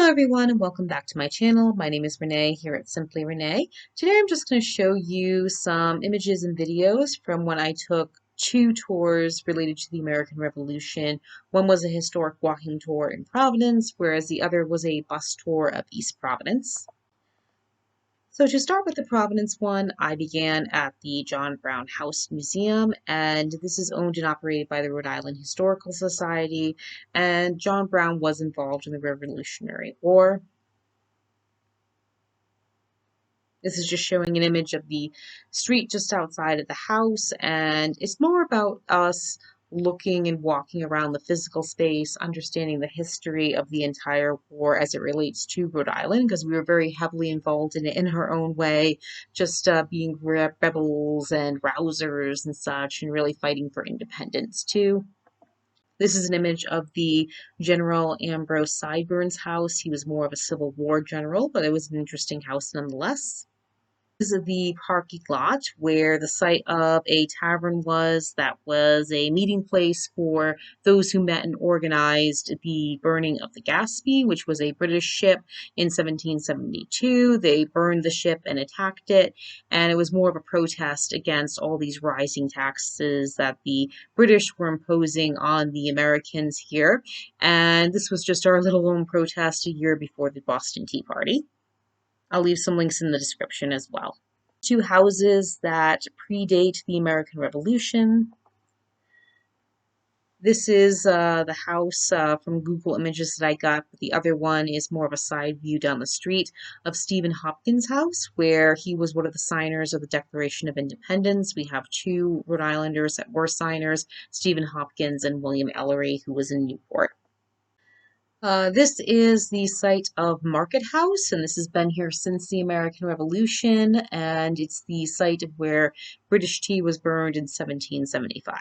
Hello everyone and welcome back to my channel. My name is Renee here at Simply Renee. Today I'm just going to show you some images and videos from when I took two tours related to the American Revolution. One was a historic walking tour in Providence, whereas the other was a bus tour of East Providence. So to start with the Providence one, I began at the John Brown House Museum, and this is owned and operated by the Rhode Island Historical Society, and John Brown was involved in the Revolutionary War. This is just showing an image of the street just outside of the house, and it's more about us looking and walking around the physical space, understanding the history of the entire war as it relates to Rhode Island, because we were very heavily involved in it in our own way, just being rebels and rousers and such, and really fighting for independence too. This is an image of the General Ambrose Sabins House. He was more of a Civil War general, but it was an interesting house nonetheless. This is the parking lot where the site of a tavern was that was a meeting place for those who met and organized the burning of the Gaspee, which was a British ship in 1772. They burned the ship and attacked it, and it was more of a protest against all these rising taxes that the British were imposing on the Americans here. And this was just our little lone protest a year before the Boston Tea Party. I'll leave some links in the description as well. Two houses that predate the American Revolution. This is the house from Google Images that I got, but the other one is more of a side view down the street of Stephen Hopkins House, where he was one of the signers of the Declaration of Independence. We have two Rhode Islanders that were signers, Stephen Hopkins and William Ellery, who was in Newport. This is the site of Market House, and this has been here since the American Revolution, and it's the site of where British tea was burned in 1775.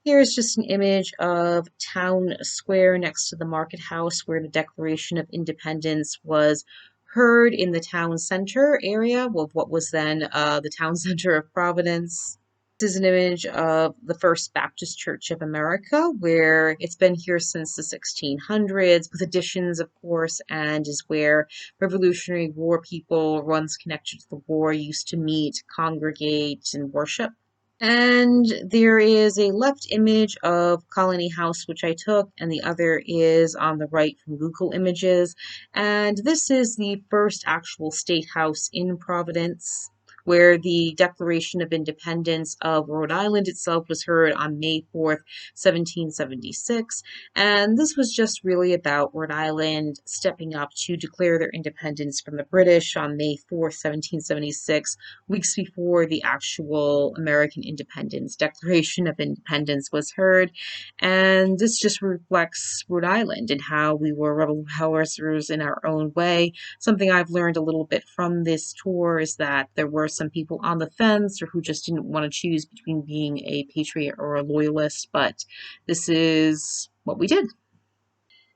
Here's just an image of Town Square next to the Market House, where the Declaration of Independence was heard in the town center area of what was then the town center of Providence. This is an image of the First Baptist Church of America, where it's been here since the 1600s, with additions, of course, and is where Revolutionary War people once connected to the war used to meet, congregate, and worship. And there is a left image of Colony House, which I took, and the other is on the right from Google Images. And this is the first actual state house in Providence, where the Declaration of Independence of Rhode Island itself was heard on May 4th, 1776. And this was just really about Rhode Island stepping up to declare their independence from the British on May 4th, 1776, weeks before the actual American Independence Declaration of Independence was heard. And this just reflects Rhode Island and how we were rebel rousers in our own way. Something I've learned a little bit from this tour is that there were some people on the fence or who just didn't want to choose between being a patriot or a loyalist, but this is what we did.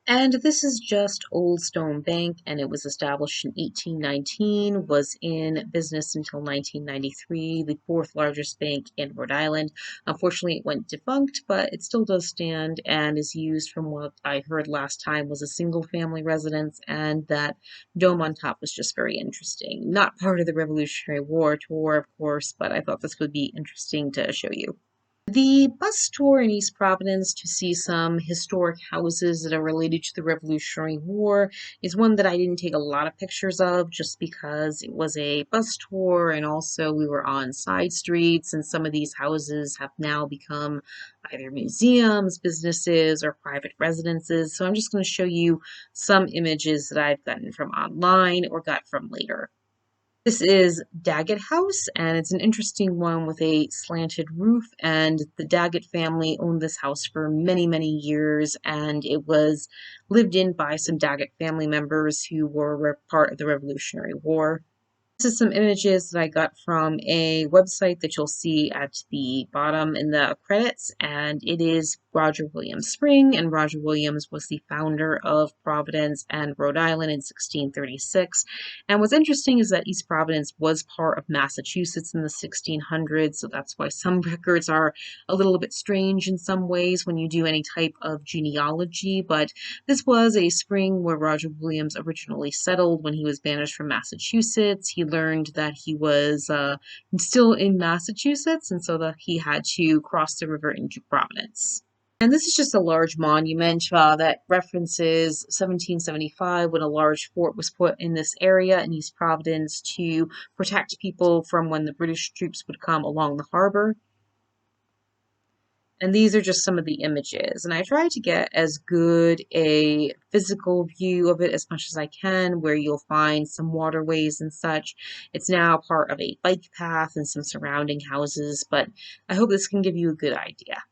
And this is just Old Stone Bank, and it was established in 1819, was in business until 1993, the fourth largest bank in Rhode Island. Unfortunately, it went defunct, but it still does stand and is used, from what I heard last time, was a single family residence, and that dome on top was just very interesting. Not part of the Revolutionary War tour, of course, but I thought this would be interesting to show you. The bus tour in East Providence to see some historic houses that are related to the Revolutionary War is one that I didn't take a lot of pictures of just because it was a bus tour, and also we were on side streets, and some of these houses have now become either museums, businesses, or private residences. So I'm just going to show you some images that I've gotten from online or got from later. This is Daggett House, and it's an interesting one with a slanted roof, and the Daggett family owned this house for many, many years, and it was lived in by some Daggett family members who were part of the Revolutionary War. This is some images that I got from a website that you'll see at the bottom in the credits, and it is Roger Williams Spring, and Roger Williams was the founder of Providence and Rhode Island in 1636. And what's interesting is that East Providence was part of Massachusetts in the 1600s, so that's why some records are a little bit strange in some ways when you do any type of genealogy, but this was a spring where Roger Williams originally settled when he was banished from Massachusetts. He learned that he was still in Massachusetts, and so that he had to cross the river into Providence. And this is just a large monument that references 1775 when a large fort was put in this area in East Providence to protect people from when the British troops would come along the harbor. And these are just some of the images. And I try to get as good a physical view of it as much as I can, where you'll find some waterways and such. It's now part of a bike path and some surrounding houses, but I hope this can give you a good idea.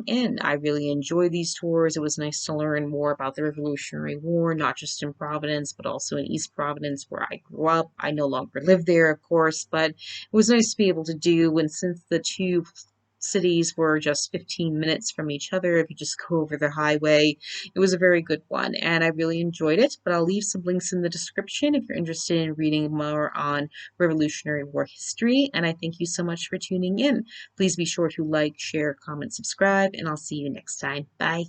In. I really enjoyed these tours. It was nice to learn more about the Revolutionary War, not just in Providence, but also in East Providence, where I grew up. I no longer live there, of course, but it was nice to be able to do. And since the two cities were just 15 minutes from each other, if you just go over the highway, it was a very good one, and I really enjoyed it. But I'll leave some links in the description if you're interested in reading more on Revolutionary War history. And I thank you so much for tuning in. Please be sure to like, share, comment, subscribe, and I'll see you next time. Bye.